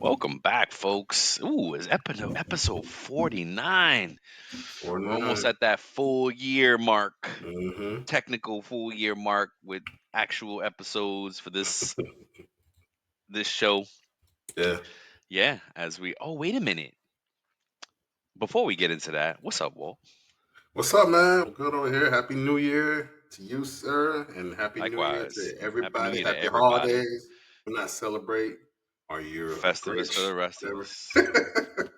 Welcome back, folks. Ooh, it's episode 49. We're almost 49. at that full year mark, Mm-hmm. technical full year mark with actual episodes for this show. Yeah. Yeah, as we wait a minute. Before we get into that, what's up, Walt? What's up, man? Good over here. Happy New Year to you, sir, and Happy New Year Likewise. to Happy New everybody. Year to Happy everybody. holidays. Do not celebrate, or you're a Festivus for Grinch. the rest of Whatever. us.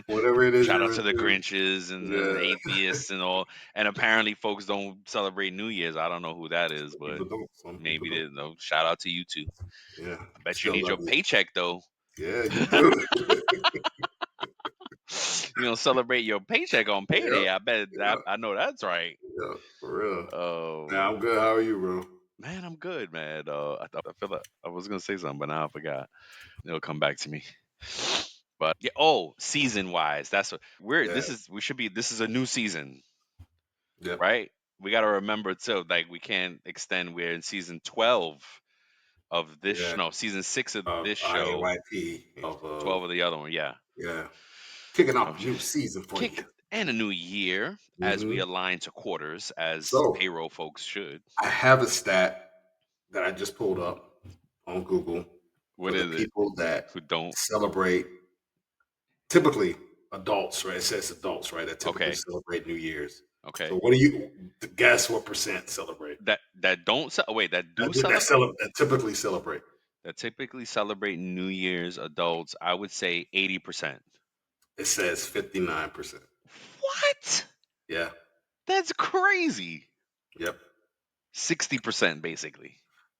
Whatever it is Shout out you're to the into. Grinches and the Yeah. atheists and all. And apparently, folks don't celebrate New Year's. I don't know who that is, Some but people don't. Some people maybe don't. they know. Shout out to you too. Yeah. I bet you Still need love your you. paycheck though. Yeah, you do. You don't celebrate your paycheck on Yeah. payday. I bet Yeah. I know that's right. Yeah. For real. Now Oh I'm good. How are you, bro? man, I'm good, man. I feel like I was gonna say something, but now I forgot. It'll come back to me. But yeah, season wise, that's what we're. Yeah. This is a new season, Yep. right? We got to remember too. Like we can't extend. We're in season 12 of this. Yeah. No, season 6 of Of this show. INYP. Of 12 of the other one. Yeah. yeah. Kicking Um, off a new season for you. kick and a new year as we Hmm. align to quarters as So payroll folks should. I have a stat that I just pulled up on Google for What the is it? people that Who don't? celebrate, typically adults, right? It says adults, right? That typically Okay. celebrate New Year's. So Okay. what do you guess what percent celebrate? That don't wait, that do That, celebrate? that typically celebrate. That typically celebrate New Year's adults, I would say 80%. It says 59%. What? Yeah. That's crazy. Yep. 60% basically.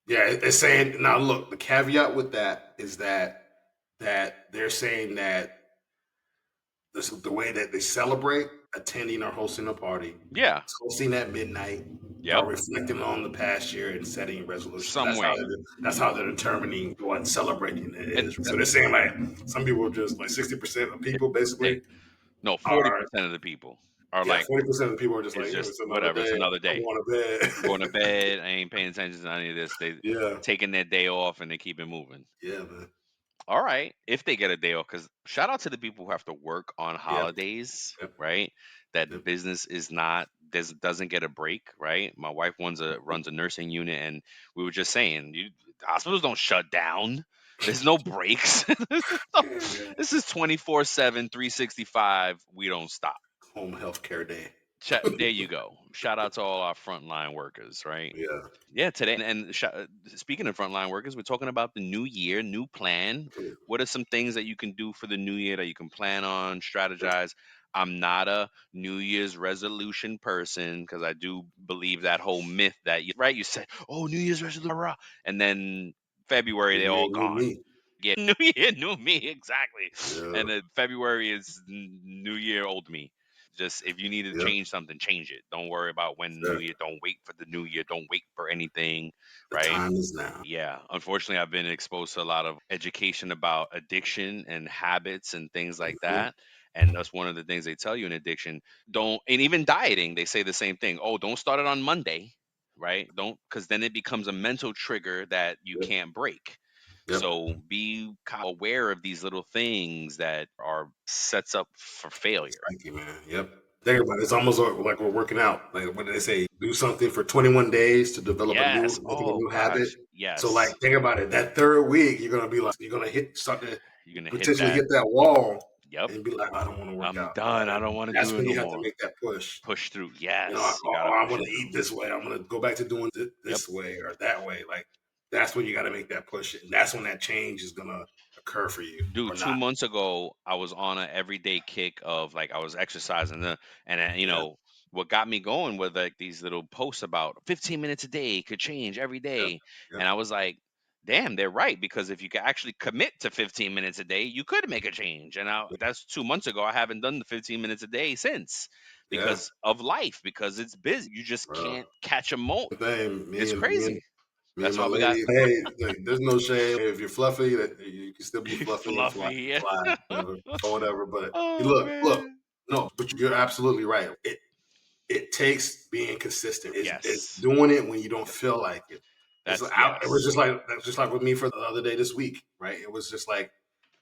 Yeah, it's saying now. Look, the caveat with that is that they're saying that this is the way that they celebrate attending or hosting a party, Yeah. hosting at midnight, Yep. or reflecting on the past year and setting resolutions. Some way. That's how they're determining what celebrating it And is. So they're saying like some people are just like 60% of people they basically no, are 40% of the people are yeah, like 40% of the people are just like, it's yo, just it's another whatever, it's day. another I'm day. going to I'm going to bed. bed. I ain't paying attention to any of this. They Yeah. taking their day off and they keep it moving. Yeah, man. All right, if they get a day off, because shout out to the people who have to work on Yep. holidays, Yep. right? That Yep. business is not doesn't get a break, right? My wife runs a nursing unit, and we were just saying, hospitals don't shut down. There's no breaks. Yeah, man. This is 24/7, 365. We don't stop. Home health care day. There you go. Shout out to all our frontline workers, right? Yeah. Yeah, today speaking of frontline workers, we're talking about the new year, new plan. What are some things that you can do for the new year that you can plan on, strategize? I'm not a New Year's resolution person because I do believe that whole myth that right, you say, "Oh, New Year's resolution," rah," and then February they're You all knew gone. me. Yeah, New Year, new me, exactly. Yeah. And then February is New Year, old me. Just if you need to Yep. change something, change it. Don't worry about when New Sure. Year. Don't wait for the New Year. Don't wait for anything, The right? time is now. Yeah. Unfortunately, I've been exposed to a lot of education about addiction and habits and things like Mhm. that. And that's one of the things they tell you in addiction. Don't, and even dieting, they say the same thing. Oh, don't start it on Monday, right? Don't, because then it becomes a mental trigger that you Yep. can't break. Yep. So be aware of these little things that are sets up for failure. Thank you, man. Yep. Think about it. It's almost like we're working out. Like what do they say? Do something for 21 days to develop Yes. a Oh new habit. gosh. So like Yes. think about it. That third week, you're gonna be like you're gonna start to You're gonna hit potentially that. hit that wall Yep. and be like, I don't want to work I'm out. done. I don't want to That's do it when you no have to more. make that push. Push through. You know, Yes. You gotta I push want it to through. eat this way. I'm going to go back to doing it Yep. this way or that way. Like that's when you got to make that push, and that's when that change is going to occur for you Dude, or 2 not. months ago, I was on an everyday kick of like I was exercising, and Yeah, what got me going with like these little posts about 15 minutes a day could change every yep, day, yep, and I was like, damn, they're right because if you could actually commit to 15 minutes a day, you could make a change. And that's 2 months ago. I haven't done the 15 minutes a day since yeah, because of life because it's busy. You just bro. can't catch a moment. Thing, It's crazy. me and That's my why we got lady. Hey, like, there's no shame if you're fluffy. That you can still be fluffy and fluffy. fly, or whatever. But hey, Oh look, man. no, but you're absolutely right. It takes being consistent. It's Yes. doing it when you don't feel like it. That's It was yes. just like with me for the other day this week, right? It was just like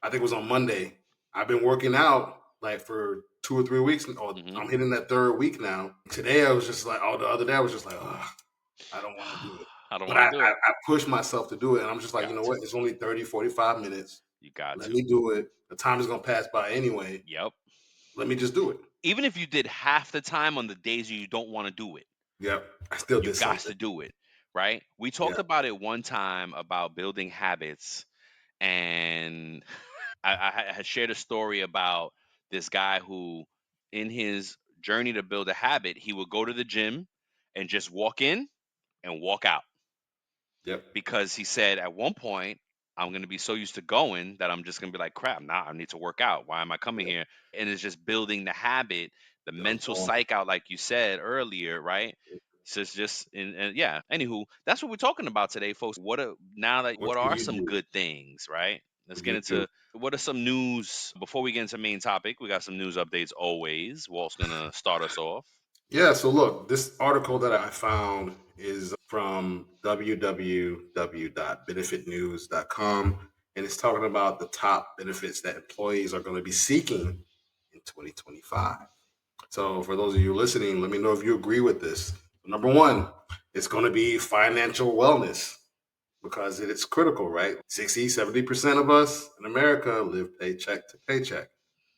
I think it was on Monday. I've been working out like for 2 or 3 weeks. Or Mhm. I'm hitting that third week now. Today I was just like, the other day I was just like, ugh, I don't want to do it. I don't But wanna do it. I push myself to do it. And I'm just like, you Got know to. what? It's only 30, 45 minutes. You got Let to. me do it. The time is going to pass by anyway. Yep. Let me just do it. Even if you did half the time on the days you don't wanna do it, Yep. I still you did got something. to do it, right? We Yeah. talked about it one time about building habits, and I had shared a story about this guy who, in his journey to build a habit, he would go to the gym and just walk in and walk out, Yep. because he said at one point, I'm going to be so used to going that I'm just going to be like, crap, now I need to work out. Why am I coming Yep. here? And it's just building the habit, the Of mental going. psych out, like you said earlier, right? So it's just, and yeah. Anywho, that's what we're talking about today, folks. What What would are you some do? good things, right? Let's Would get you do? into what are some news before we get into main topic. We got some news updates always. Walt's gonna start us off. Yeah, so look, this article that I found is from www.benefitnews.com, and it's talking about the top benefits that employees are going to be seeking in 2025. So, for those of you listening, let me know if you agree with this. Number one, it's going to be financial wellness because it is critical, right? 60, 70% of us in America live paycheck to paycheck.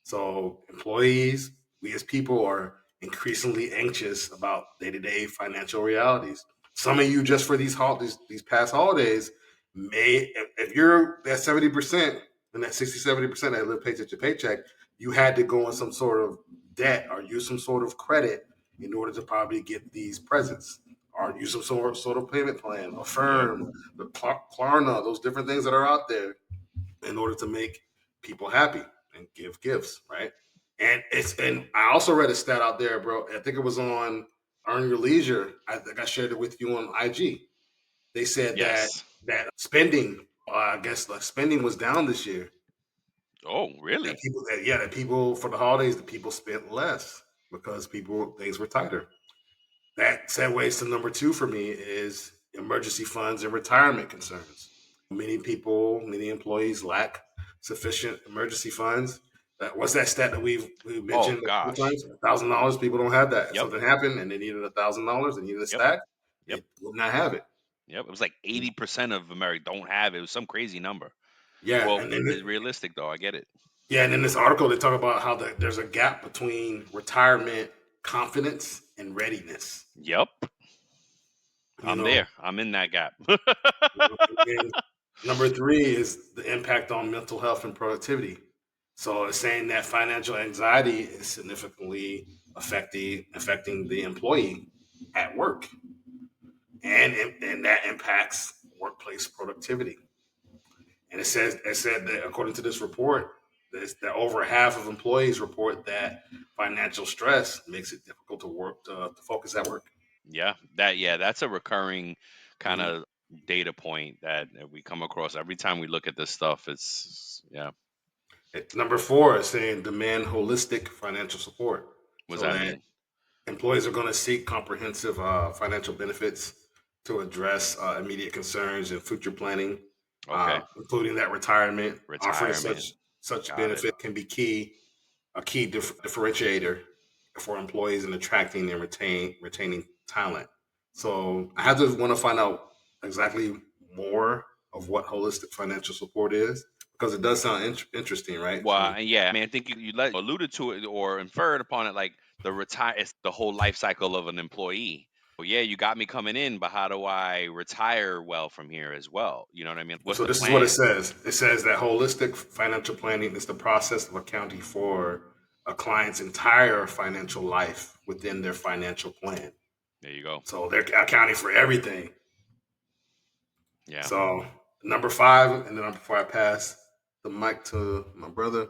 So employees, we as people are increasingly anxious about day-to-day financial realities. Some of you just for these past holidays may, if you're that 70% and that 60, 70% that live paycheck to paycheck, you had to go on some sort of debt or use some sort of credit in order to probably get these presents or use some sort of payment plan, Yep. Affirm, the Klarna, those different things that are out there in order to make people happy and give gifts, right? And I also read a stat out there, bro. I think it was on Earn Your Leisure. I think I shared it with you on IG. They said that Yes. spending, I guess, like spending was down this year. Oh, That really? people, that people for the holidays, the people spent less because people things were tighter. That segues to number two for me is emergency funds and retirement concerns. Many people, many employees lack sufficient emergency funds. What's that stat that we've Oh mentioned a couple gosh. times? $1,000. People don't have that. If Yep. something happened and they needed $1,000, they needed a Yep. stack, Yep. they would not have it. Yep. It was like 80% of America don't have it. It was some crazy number. Yeah, Well, it's realistic though. I get it. and in this article they talk about how there's a gap between retirement confidence and readiness. Yep. You I'm know, there. I'm in that gap. and number three is the impact on mental health and productivity. So it's saying that financial anxiety is significantly affecting the employee at work, and that impacts workplace productivity. And it said that according to this report, that over half of employees report that financial stress makes it difficult to work to focus at work. Yeah, that's a recurring kind Mhm. of data point that we come across every time we look at this stuff. It's yeah. Number four is saying demand holistic financial support. What does So that that mean? employees are going to seek comprehensive financial benefits to address immediate concerns and future planning, Okay. including that retirement. Offering Retirement. such Got it. benefit can be a key differentiator for employees in attracting and retaining talent. So I have to want to find out exactly more of what holistic financial support is because it does sound interesting, right? So Well, yeah, I mean, I think you alluded to it or inferred upon it, like it's the whole life cycle of an employee. Well, yeah, you got me coming in, but how do I retire well from here as well? You know what I mean? What's So the this is what it plan? says. It says that holistic financial planning is the process of accounting for a client's entire financial life within their financial plan. There you go. So they're accounting for everything. Yeah. So number five, and then before I pass the mic to my brother,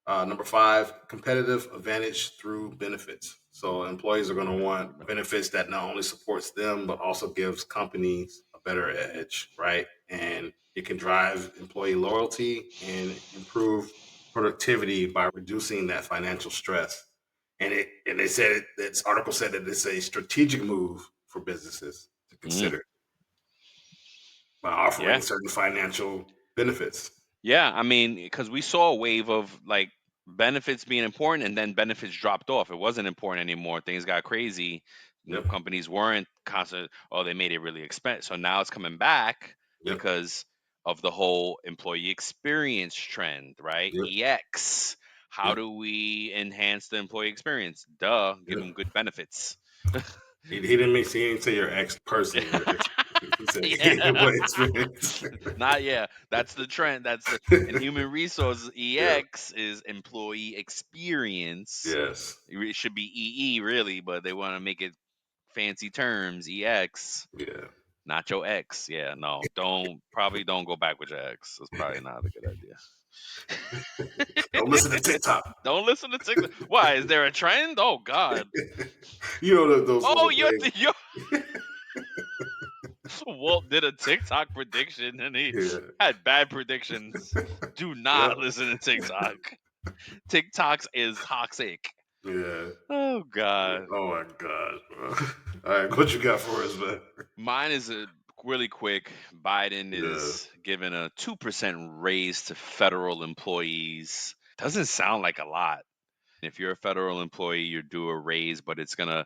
number five, competitive advantage through benefits. So employees are going to want benefits that not only supports them but also gives companies a better edge, right? And it can drive employee loyalty and improve productivity by reducing that financial stress. And they said this article said that it's a strategic move for businesses to Mm, consider by offering yeah. certain financial benefits. Yeah, I mean, because we saw a wave of like benefits being important, and then benefits dropped off. It wasn't important anymore. Things got crazy. Yep. Companies weren't constant. Oh, they made it really expensive. So now it's coming back Yep. because of the whole employee experience trend, right? Yep. EX. How Yep. do we enhance the employee experience? Duh, give Yep. them good benefits. He didn't say your ex person. Your ex. He said Yeah. what experience. Not yeah. That's the trend. That's the in human resources. Yeah. EX is employee experience. Yes. It should be EE really, but they want to make it fancy terms. EX, Yeah. not your X. Yeah, no, don't go back with your ex. That's probably not a good Don't listen to idea. TikTok. Don't listen to TikTok. Why is there a trend? Oh God. You know those Oh, little things. you're Walt did a TikTok prediction and he Yeah. had bad predictions. Do Yep. not listen to TikTok. TikToks is toxic. Yeah. Oh God. Oh my god, bro. All right, what you got for us, man? Mine is a really quick. Biden Yeah. is giving a 2% raise to federal employees. Doesn't sound like a lot. If you're a federal employee, you're due a raise, but it's gonna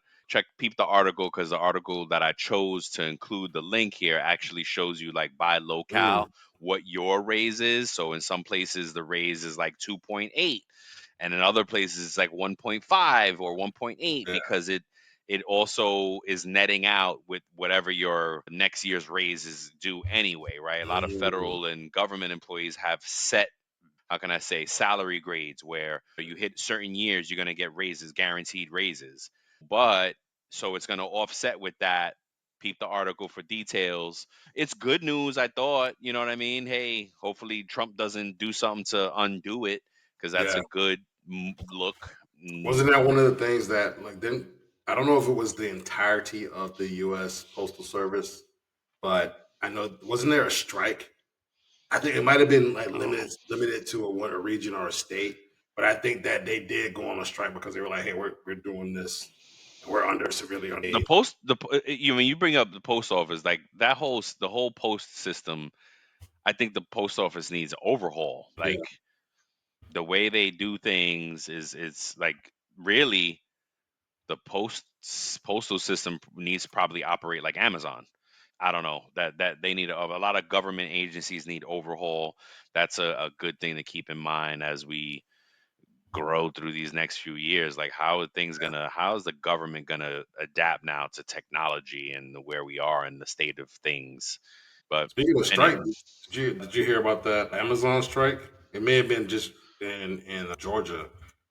peep the article because the article that I chose to include the link here actually shows you like by Mm, locale what your raise is. So in some places the raise is like 2.8, and in other places it's like 1.5 or 1.8 yeah. because it also is netting out with whatever your next year's raise is due anyway, right? A lot of Mm, federal and government employees have set, how can I say, salary grades where you hit certain years, you're going to get raises, guaranteed raises. But so it's going to offset with that. Peep the article for details. It's good news, I thought. You know what I mean? Hey, hopefully Trump doesn't do something to undo it because that's yeah. a good look. Wasn't that one of the things that like then I don't know if it was the entirety of the US Postal Service, but I know wasn't there a strike? I think it might have been like Oh. limited to a region or a state, but I think that they did go on a strike because they were like, "Hey, we're doing this, and we're under severely on The aid." post, you when you bring up the post office, like that the whole post system, I think the post office needs overhaul. Yeah, Like the way they do things is it's like really the postal system needs to probably operate like Amazon. I don't know that they need a lot of government agencies need overhaul. That's a good thing to keep in mind as we grow through these next few years. Like how is the government gonna adapt now to technology and where we are in the state of things? But speaking of strike, anywho, did you hear about that Amazon strike? It may have been just in Georgia,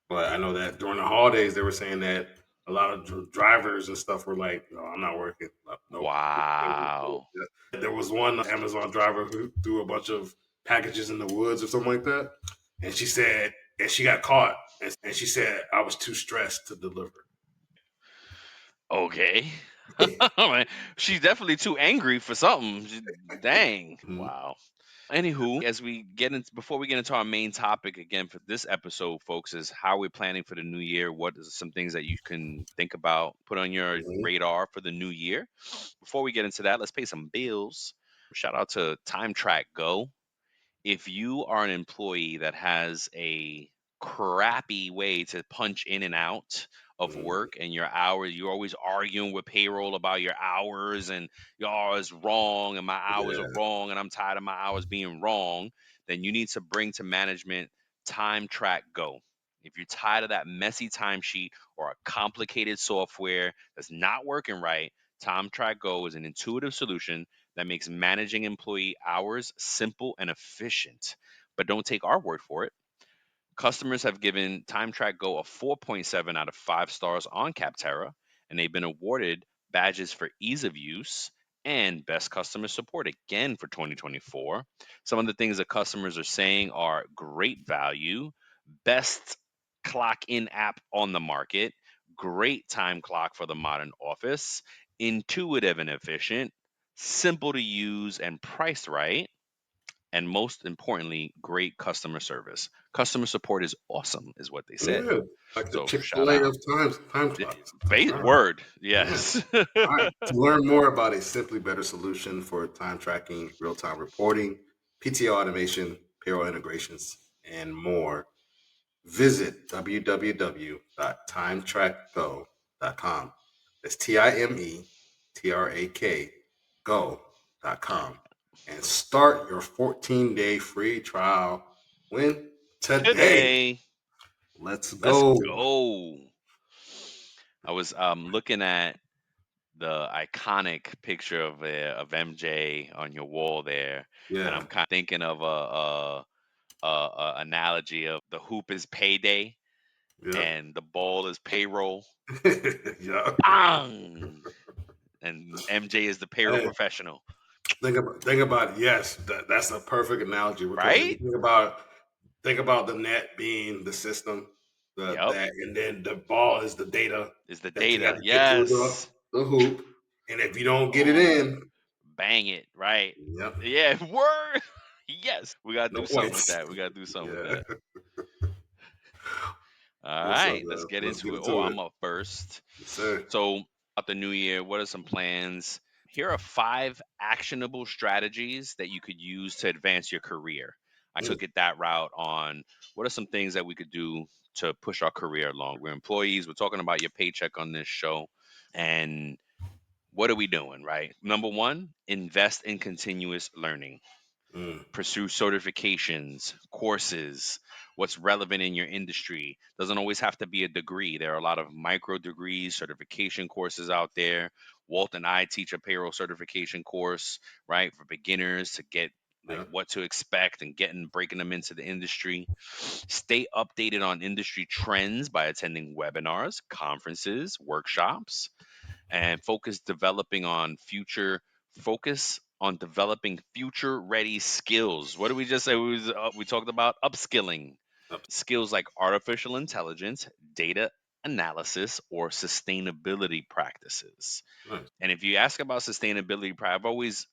but I know that during the holidays they were saying that a lot of drivers and stuff were like, "No, I'm not working. Nope." wow. There was one Amazon driver who threw a bunch of packages in the woods or something like that, and she said, and she got caught, and she said I was too stressed to deliver. Okay. She's definitely too angry for something. Dang. Mhm. Wow. Anywho, as we get into before we get into our main topic again for this episode, folks, is how we're planning for the new year. What are some things that you can think about, put on your Mhm. radar for the new year? Before we get into that, let's pay some bills. Shout out to TimeTrackGo. If you are an employee that has a crappy way to punch in and out of Mhm. work and your hours, you're always arguing with payroll about your hours and your hours wrong and my hours are Yeah. wrong and I'm tired of my hours being wrong, then you need to bring to management Time Track Go. If you're tired of that messy timesheet or a complicated software that's not working right, Time Track Go is an intuitive solution that makes managing employee hours simple and efficient. But don't take our word for it. Customers have given TimeTrackGo a 4.7 out of 5 stars on Capterra, and they've been awarded badges for ease of use and best customer support again for 2024. Some of the things that customers are saying are great value, best clock in app on the market, great time clock for the modern office, intuitive and efficient, simple to use and priced right, and most importantly, great customer service. Customer support is awesome, is what they said. Yeah. Like the So Chick shout Fil A out. of time clocks. All right. Word, Yeah. yes. All right. To learn more about a simply better solution for time tracking, real time reporting, PTO automation, payroll integrations, and more, visit www.timetrackgo.com. That's TIMETRAK go.com and start your 14-day free trial when today. Today, Let's let's go. go. I was looking at the iconic picture of MJ on your wall there, and Yeah. I'm kind of thinking of a analogy of the hoop is payday Yep. and the ball is payroll. Yeah. Bang! And MJ is the payroll Hey, professional, think about it. Yes, that's a perfect analogy because if you right? think about the net being the system, Yep, that and then the ball is the data is the that you have data. to get through the, Yes. the hoop. And if you don't get it Oh, in, bang it, right? yep, Yeah, word. Yes, we gotta no do something with points. that. We gotta do something with Yeah. that. All What's up, right, let's man? get Let's get into it. Oh, into it. I'm up first. Yes, sir. So, about the new year, what are some plans? Here are 5 actionable strategies that you could use to advance your career. I Mm, took it that route on what are some things that we could do to push our career along. We're employees, we're talking about your paycheck on this show. And what are we doing, right? Number one, invest in continuous learning. mm, Pursue certifications, courses, what's relevant in your industry. Doesn't always have to be a degree. There are a lot of micro degrees, certification courses out there. Walt and I teach a payroll certification course, right, for beginners to get like yeah. what to expect and getting breaking them into the industry. Stay updated on industry trends by attending webinars, conferences, workshops, and focus on developing future ready skills. What did we just say? We talked about upskilling Up- skills like artificial intelligence, data analysis, or sustainability practices. Nice. And if you ask about sustainability, I've always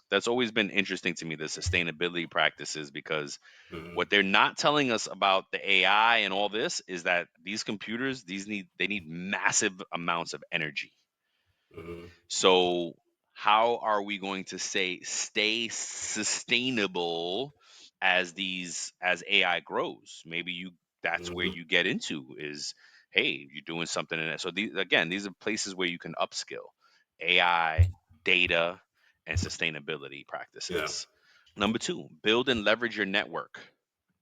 that's always been interesting to me, the sustainability practices, because Mm-hmm, what they're not telling us about the AI and all this is that these computers, they need massive amounts of energy. mm-hmm, So how are we going to stay sustainable as AI grows? Maybe you that's where mm-hmm. you get into is, hey, you're doing something in it. So these are places where you can upskill AI, data, and sustainability Yeah. practices. Number two, build and leverage your network.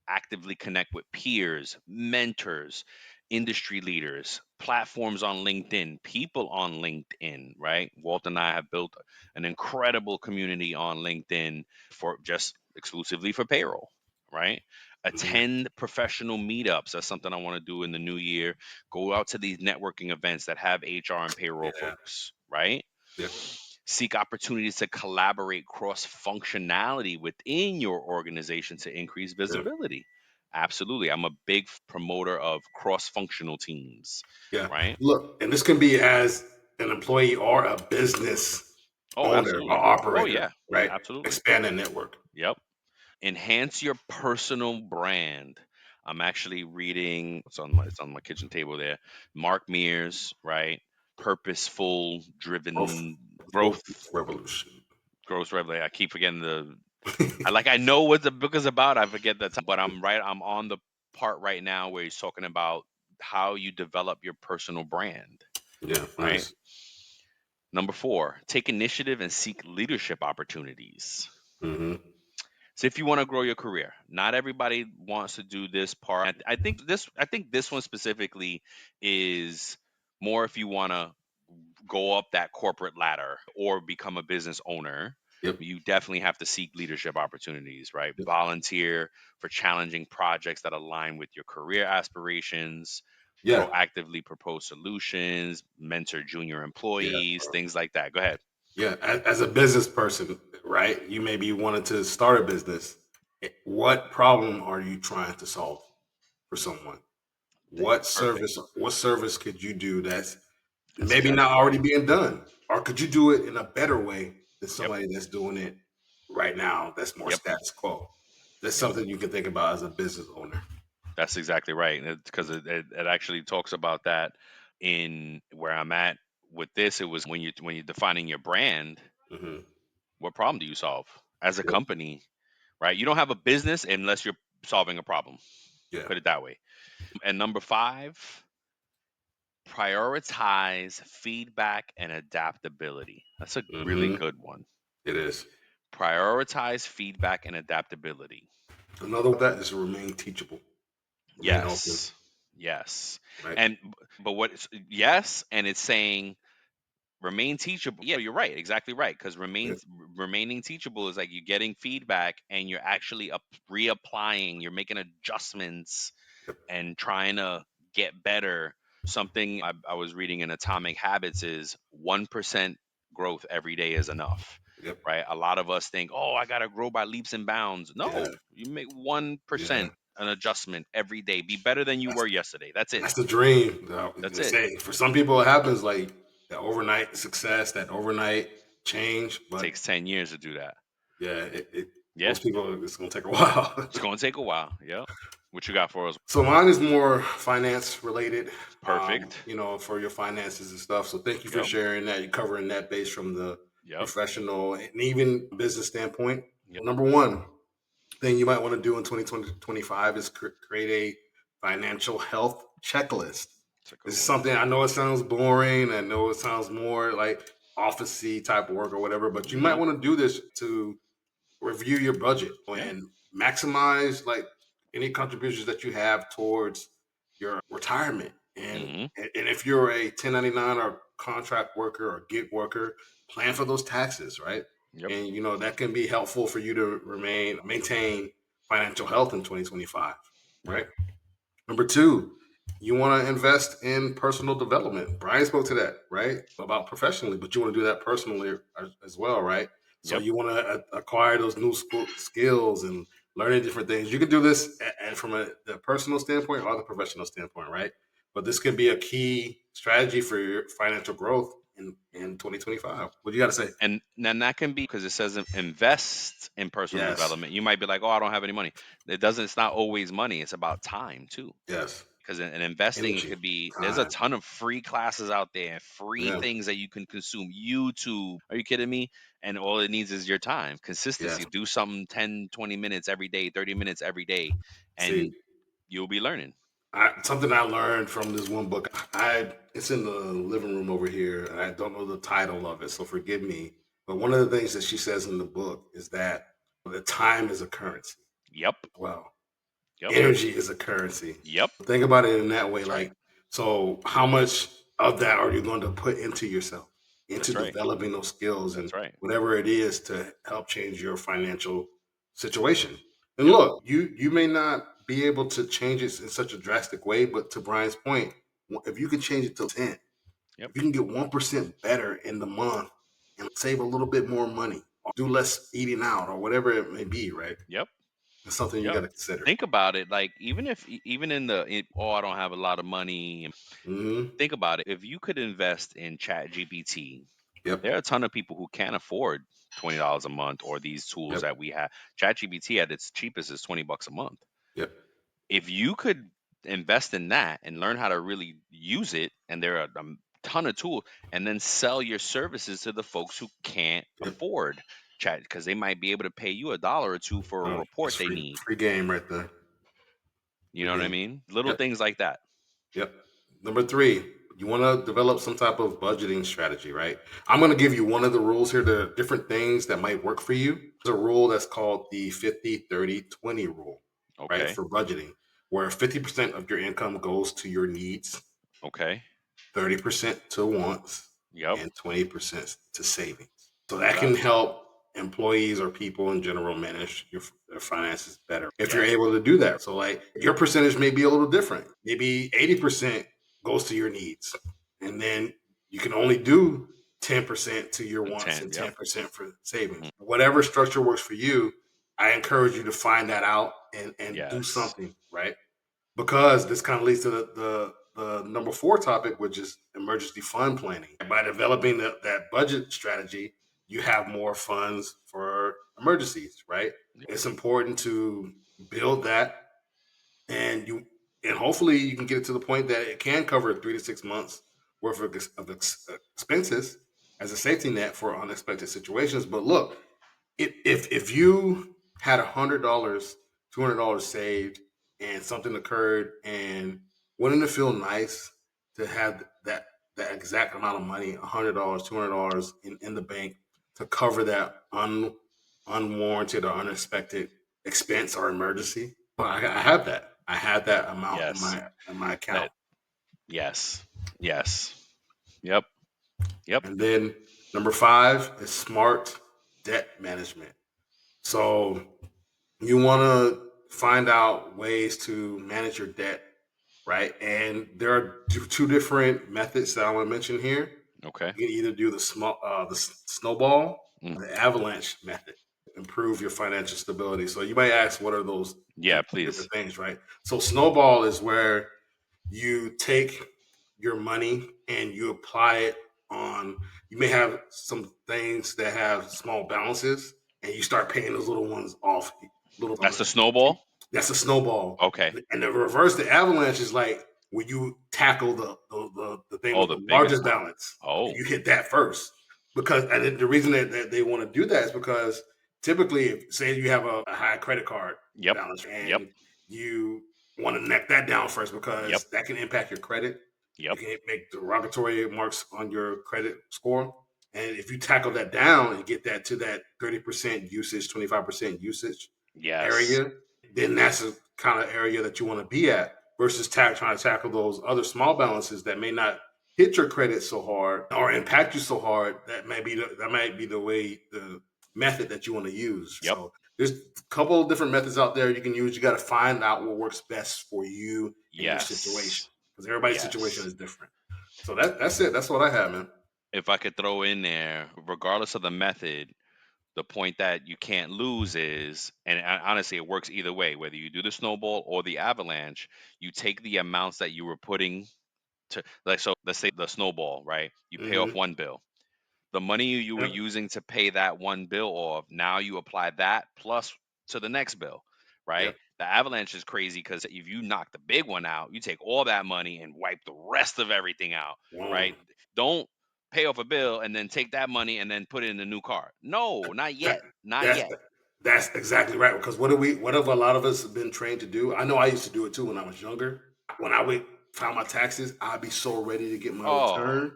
Actively connect with peers, mentors, industry leaders, platforms on LinkedIn, people on LinkedIn, right? Walt and I have built an incredible community on LinkedIn for just exclusively for payroll, right? Mm-hmm. Attend professional meetups. That's something I want to do in the new year. Go out to these networking events that have HR and payroll Yeah. folks, right? Yeah. Seek opportunities to collaborate cross functionality within your organization to increase Yeah. visibility. Absolutely. I'm a big promoter of cross functional teams, Yeah. right? Look, and this can be as an employee or a business Oh, owner or absolutely. Oh, operator, yeah. right? Absolutely. Expand that network. Yep. Enhance your personal brand. I'm actually reading it's on my kitchen table there. Mark Mears, right? Purposeful Growth, driven growth growth revolution. growth revelation. I keep forgetting I know what the book is about. I forget the time, but I'm on the part right now where he's talking about how you develop your personal brand, Yeah, right? nice. Number four, take initiative and seek leadership opportunities. Mm-hmm. So if you want to grow your career, not everybody wants to do this part. I think this one specifically is more if you want to go up that corporate ladder or become a business owner, Yep. you definitely have to seek leadership opportunities, right? Yep. Volunteer for challenging projects that align with your career aspirations, Yeah. proactively propose solutions, mentor junior Yeah. employees, things like that. Go ahead. Yeah. As a business person, right? You maybe wanted to start a business. What problem are you trying to solve for someone? Perfect. What service could you do that's That's maybe not exactly already right. being done? Or could you do it in a better way than Yep. somebody that's doing it right now that's more Yep. status quo? That's Yep. something you can think about as a business owner. That's exactly right. Because it actually talks about that in where I'm at with this. It was when you're defining your brand, Hmm. what problem do you solve as a Yep. company? right? You don't have a business unless you're solving a problem. Yeah. Put it that way. And number five, prioritize feedback and adaptability. That's a really Mm-hmm. good one. It is. Prioritize feedback and adaptability. Another one that is remain teachable, remain open, Yes. Yes. right? And but yes, and it's saying remain teachable. Yeah, you're right, exactly right. Because Yep. remaining teachable is like you're getting feedback and you're actually reapplying. You're making adjustments Yep. and trying to get better. Something I was reading in Atomic Habits is 1% growth every day is enough. Yep. Right? A lot of us think, oh, I gotta grow by leaps and bounds. Yeah. No, you make Yeah. 1% an adjustment every day. Be better than you That's were yesterday. That's it. that's the dream. That's They it. say for some people it happens like that overnight success, that overnight change. But Takes 10 years to do that. yeah, Yeah. most people it's gonna take a while. It's gonna take a while. Yep. What you got for us? So mine is more finance related, Perfect. for your finances and stuff. So thank you for Yep. sharing that. You're covering that base from the Yep. professional and even business standpoint. Yep. Number one thing you might want to do in 2025 is create a financial health checklist. It's a good This is one. something I know it sounds boring. I know it sounds more like officey type of work or whatever, but you might Mm-hmm. want to do this to review your budget Yeah. and maximize like any contributions that you have towards your retirement. Mm-hmm. And if you're a 1099 or contract worker or gig worker, plan for those taxes, right? Yep. And that can be helpful for you to maintain financial health in 2025, Yep. right? Number two, you want to invest in personal development. Brian spoke to that, right? About professionally, but you want to do that personally as well, right? So Yep. you want to acquire those new skills and learning different things. You can do this and from the personal standpoint or the professional standpoint, right? But this can be a key strategy for your financial growth in 2025. What do you got to say? And then that can be because it says invest in personal Yes, development. You might be like, oh, I don't have any money. It doesn't. It's not always money. It's about time too. yes. Because in investing, it Energy, could be there's a time. ton of free classes out there, free Yeah, things that you can consume. YouTube, are you kidding me? And all it needs is your time, yes. consistency. Do something 10, 20 minutes every day, 30 minutes every day, See, and you'll be learning. something I learned from this one book. It's in the living room over here, and I don't know the title of it, so forgive me. But one of the things that she says in the book is that the time is a currency. Yep. Well, Yep. energy is a currency. Yep. Think about it in that way. That's right. Like, so how much of that are you going to put into yourself, into That's right. developing those skills and That's right. whatever it is to help change your financial situation? And Yep. look, you may not be able to change it in such a drastic way, but to Brian's point, if you can change it to 10, Yep. if you can get 1% better in the month and save a little bit more money, or do less eating out or whatever it may be, right? Yep. It's something you got Yep. to consider. Think about it. Like even if even oh, I don't have a lot of money. Hmm. Think about it. If you could invest in Chat GPT, Yep. there are a ton of people who can't afford $20 a month or these tools Yep. that we have. ChatGPT at its cheapest is $20 a month. Yep. If you could invest in that and learn how to really use it, and there are a ton of tools, and then sell your services to the folks who can't Yep. afford Chat, because they might be able to pay you a dollar or two for a That's report they free. need. Free game right there. You Free know what I game. mean? Little Yep. things like that. Yep. Number three, you want to develop some type of budgeting strategy, right? I'm going to give you one of the rules here, the different things that might work for you. There's a rule that's called the 50-30-20 rule, right? Okay. For budgeting, where 50% of your income goes to your needs, Okay. 30% to wants, Yep. and 20% to savings. So Love that that. can help employees or people in general manage their finances better if you're Yes. able to do that. So, like, your percentage may be a little different. Maybe 80% goes to your needs, and then you can only do 10% to your wants and 10. Yep. 10% for savings. Mhm. Whatever structure works for you, I encourage you to find that out and do Yes. something, right? Because this kind of leads to the number four topic, which is emergency fund planning. By developing that budget strategy, you have more funds for emergencies, right? Yep. It's important to build that, and hopefully you can get it to the point that it can cover 3 to 6 months worth of expenses as a safety net for unexpected situations. But look, if you had $100, $200 saved, and something occurred, and wouldn't it feel nice to have that exact amount of money, $100, $200 in the bank to cover that unwarranted or unexpected expense or emergency? Well, I have that. I have that amount in Yes. my account. That yes. Yes. Yep. Yep. And then number 5 is smart debt management. So you want to find out ways to manage your debt, right? And there are two different methods that I want to mention here. Okay. You can either do the snowball, Mm. or the avalanche method. Improve your financial stability. So you might ask, what are those Yeah, two please. different things, right? So snowball is where you take your money and you apply it on, you may have some things that have small balances, and you start paying those little ones off little That's on the it. snowball? That's a snowball. Okay. And the reverse, the avalanche, is like when you tackle the thing Oh, with the the biggest largest one. balance, and Oh, you hit that first. Because and the reason that they want to do that is because typically, if say you have a high credit card yep. balance Yep. and you want to neck that down first, Yep. because that can impact your credit. You Yep. can make derogatory marks on your credit score. And if you tackle that down and get that to that 30% usage, 25% usage Yes. area, then that's a kind of area that you want to be at versus trying to tackle those other small balances that may not hit your credit so hard or impact you so hard. That might be the way, the method that you want to use. Yep. So there's a couple of different methods out there you can use. You got to find out what works best for you and your situation, Yes. because everybody's situation Yes. is different. So that's it. That's what I have, man. If I could throw in there, regardless of the method, the point that you can't lose is, and honestly, it works either way, whether you do the snowball or the avalanche, you take the amounts that you were putting to, like, so let's say the snowball, right? You pay off Mm-hmm. one bill. The money you were Yep. using to pay that one bill off, now you apply that plus to the next bill, right? Yep. The avalanche is crazy because if you knock the big one out, you take all that money and wipe the rest of everything out, Boom. right? Don't pay off a bill and then take that money and then put it in a new car. No, not That yet. Not that's yet. that's exactly right. Because what have a lot of us been trained to do? I know I used to do it too when I was younger. When I would file my taxes, I'd be so ready to get my Oh, return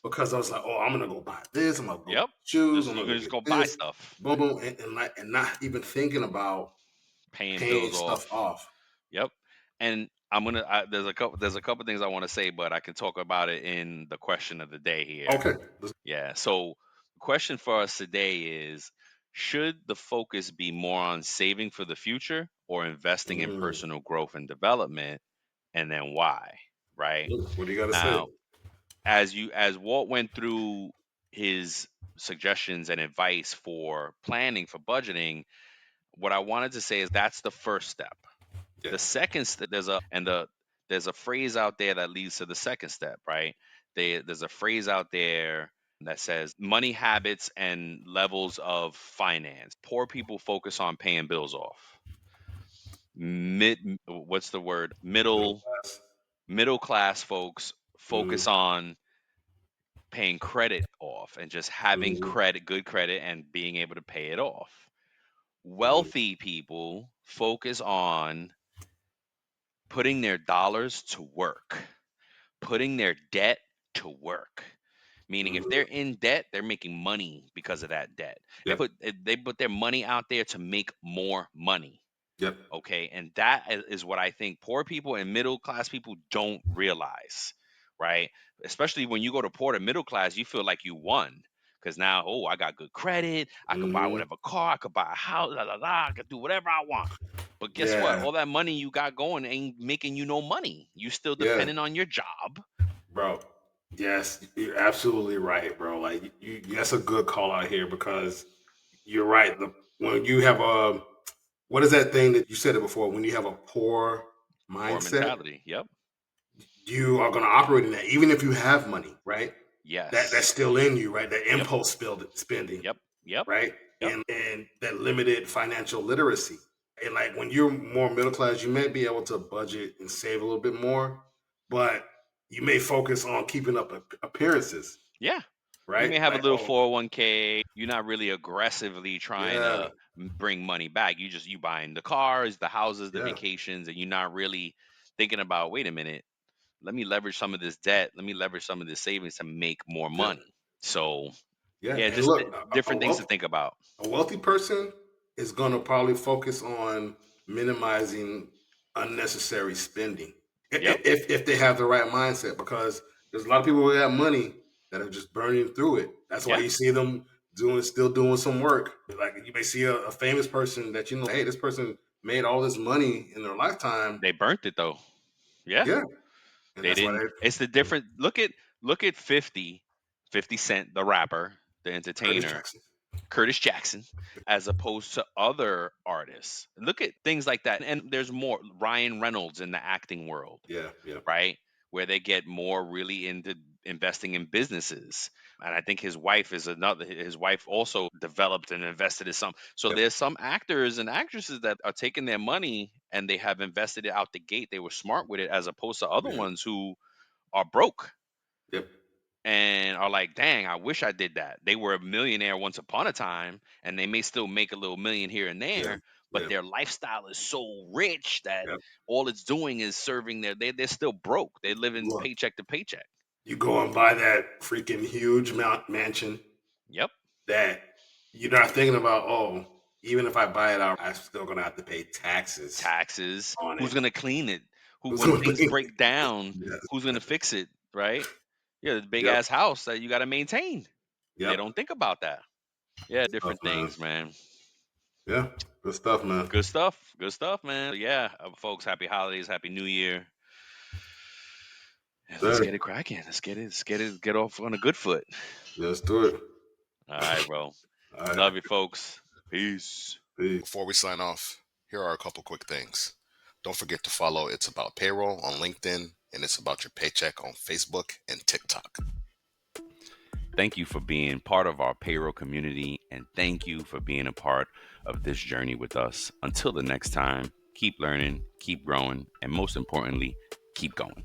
because I was like, oh, I'm gonna go buy this, I'm gonna go yep. get shoes, Just I'm you gonna can go just get go buy this, stuff, boom, boom, and not even thinking about paying paying bills stuff off. off. Yep. And there's a couple things I want to say, but I can talk about it in the question of the day here. Okay. Yeah. So, the question for us today is, should the focus be more on saving for the future or investing in Mm, personal growth and development, and then why? Right? what do you got to say? Now, as Walt went through his suggestions and advice for planning for budgeting, what I wanted to say is that's the first step. Yeah. The second step, there's a phrase out there that leads to the second step, right? There's a phrase out there that says money habits and levels of finance. Poor people focus on paying bills off. What's the word? Middle Middle class. middle class folks Mm, focus on paying credit off and just having mm, good credit and being able to pay it off. mm, Wealthy people focus on putting their dollars to work, putting their debt to work. Meaning, if they're mm. in debt, they're making money because of that debt. Yep. They put their money out there to make more money. Yep. Okay, and that is what I think poor people and middle class people don't realize, right? Especially when you go to poor to middle class, you feel like you won because now, oh, I got good credit, I could buy Hmm. whatever car, I could buy a house, la la la, I could do whatever I want. But guess what? Yeah. All that money you got going ain't making you no money. You still Yeah. dependent on your job. Bro, yes, you're absolutely right, bro. Like that's a good call out here because you're right. When you have a, what is that thing that you said it before? When you have a poor Poor mindset, mentality. Yep. you are going to operate in that, even if you have money, right? That's Yes. still in you, right? That Yep. impulse spending, Yep. Yep. right? Yep. And that limited financial literacy. And like when you're more middle class, you may be able to budget and save a little bit more, but you may focus on keeping up appearances. Yeah. You right? may have a Like, little oh, 401k. You're not really aggressively trying yeah, to bring money back. You buying the cars, the houses, the yeah, vacations, and you're not really thinking about, wait a minute, let me leverage some of this debt. Let me leverage some of this savings to make more yeah, money. So yeah. yeah, And just look, different things to think about. a wealthy person is going to probably focus on minimizing unnecessary spending Yep. if they have the right mindset, because there's a lot of people who have money that are just burning through it. That's why Yeah. you see them still doing some work. Like you may see a famous person that you know, hey, this person made all this money in their lifetime. They burnt it though. Yeah. Yeah, and They that's why didn't. It's the different. Look at 50 Cent, the rapper, the Curtis entertainer, Jackson. Curtis Jackson, as opposed to other artists. Look at things like that. And there's more. Ryan Reynolds in the acting world, Yeah, yeah, right? Where they get more really into investing in businesses. And I think his wife is another. His wife also developed and invested in some. So yep, there's some actors and actresses that are taking their money and they have invested it out the gate. They were smart with it, as opposed to other yeah, ones who are broke yep, and are like, dang, I wish I did that. They were a millionaire once upon a time, and they may still make a little million here and yeah, there, but yeah, their lifestyle is so rich that yep. all it's doing is serving they're still broke. They're living Look, paycheck to paycheck. you go and buy that freaking huge mansion Yep. that you're not thinking about, oh, even if I buy it out, I'm still gonna have to pay taxes Taxes. on Who's it. gonna clean it? Who, Who's when gonna things pay? break down, Yes. who's gonna fix it? Right? Yeah, the big Yep. ass house that you gotta maintain. They Yep. don't think about that. Yeah, Stuff, different man. things, man. Yeah. Good stuff, man. Good stuff. Good stuff, man. Yeah, folks, happy holidays, happy new year. And let's Sir. get it cracking. Get off on a good foot. Let's do it. All right, bro. All right. Love you, folks. Peace. Peace. Before we sign off, here are a couple quick things. Don't forget to follow It's About Payroll on LinkedIn and It's About Your Paycheck on Facebook and TikTok. Thank you for being part of our payroll community, and thank you for being a part of this journey with us. Until the next time, keep learning, keep growing, and most importantly, keep going.